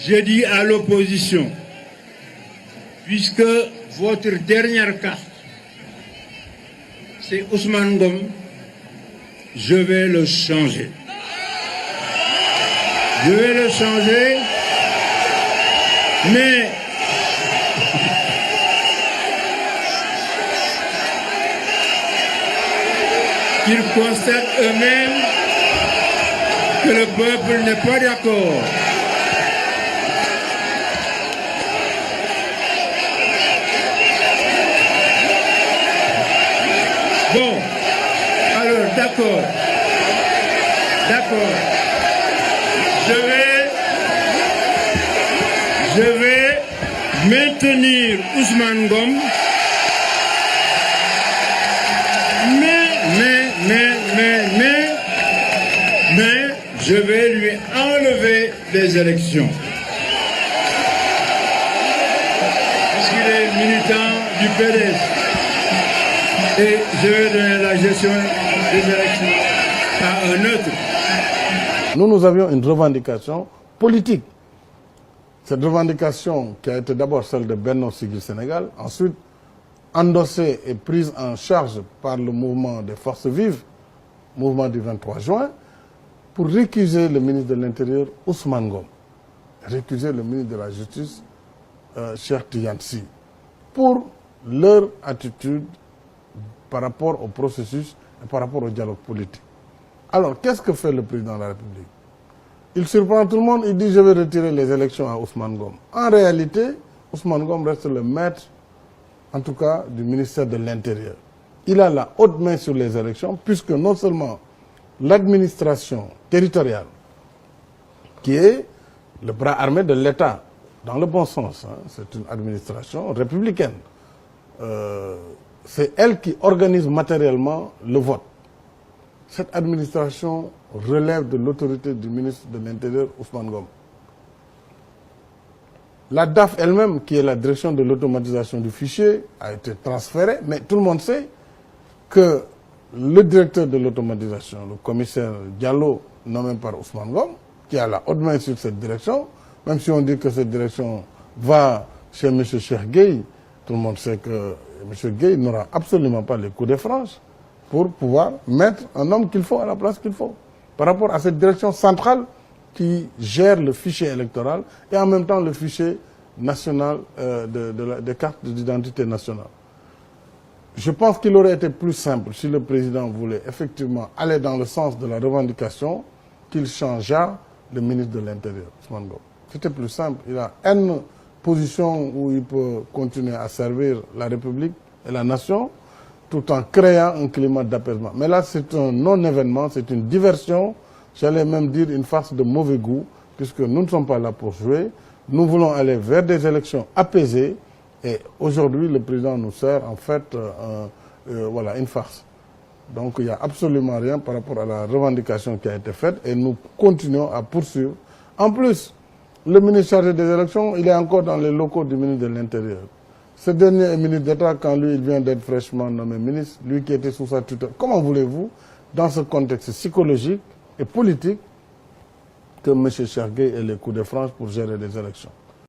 Je dis à l'opposition, puisque votre dernière carte, c'est Ousmane Ngom, je vais le changer. Je vais le changer, mais qu'ils constatent eux-mêmes que le peuple n'est pas d'accord. Bon, alors d'accord. Je vais maintenir Ousmane Ngom, mais je vais lui enlever les élections. Puisqu'il est militant du PDS. Et je vais donner la gestion des élections à un autre. Nous avions une revendication politique. Cette revendication qui a été d'abord celle de Benno Siggil Sénégal, ensuite endossée et prise en charge par le mouvement des forces vives, mouvement du 23 juin, pour récuser le ministre de l'Intérieur, Ousmane Ngom, récuser le ministre de la Justice, Cheikh Tidiane Sy, pour leur attitude par rapport au processus et par rapport au dialogue politique. Alors, qu'est-ce que fait le président de la République? Il surprend tout le monde, il dit « je vais retirer les élections à Ousmane Ngom ». En réalité, Ousmane Ngom reste le maître, en tout cas, du ministère de l'Intérieur. Il a la haute main sur les élections, puisque non seulement l'administration territoriale, qui est le bras armé de l'État, dans le bon sens, hein, c'est une administration républicaine, c'est elle qui organise matériellement le vote. Cette administration relève de l'autorité du ministre de l'Intérieur, Ousmane Ngom. La DAF elle-même, qui est la direction de l'automatisation du fichier, a été transférée, mais tout le monde sait que le directeur de l'automatisation, le commissaire Diallo, nommé par Ousmane Ngom, qui a la haute main sur cette direction, même si on dit que cette direction va chez M. Cheikh Gueye, tout le monde sait que M. Gueye n'aura absolument pas les coups de franche pour pouvoir mettre un homme qu'il faut à la place qu'il faut. Par rapport à cette direction centrale qui gère le fichier électoral et en même temps le fichier national des cartes d'identité nationale. Je pense qu'il aurait été plus simple si le président voulait effectivement aller dans le sens de la revendication qu'il changeât le ministre de l'Intérieur, Ousmane Ngom. C'était plus simple. Il a une position où il peut continuer à servir la République et la nation tout en créant un climat d'apaisement. Mais là, c'est un non-événement, c'est une diversion, j'allais même dire une farce de mauvais goût, puisque nous ne sommes pas là pour jouer. Nous voulons aller vers des élections apaisées et aujourd'hui, le président nous sert en fait voilà, une farce. Donc il n'y a absolument rien par rapport à la revendication qui a été faite et nous continuons à poursuivre. En plus, le ministre chargé des élections, il est encore dans les locaux du ministre de l'Intérieur. Ce dernier est ministre d'État quand lui, il vient d'être fraîchement nommé ministre, lui qui était sous sa tutelle. Comment voulez-vous, dans ce contexte psychologique et politique, que M. Cheikh Gueye ait les coups de franche pour gérer des élections?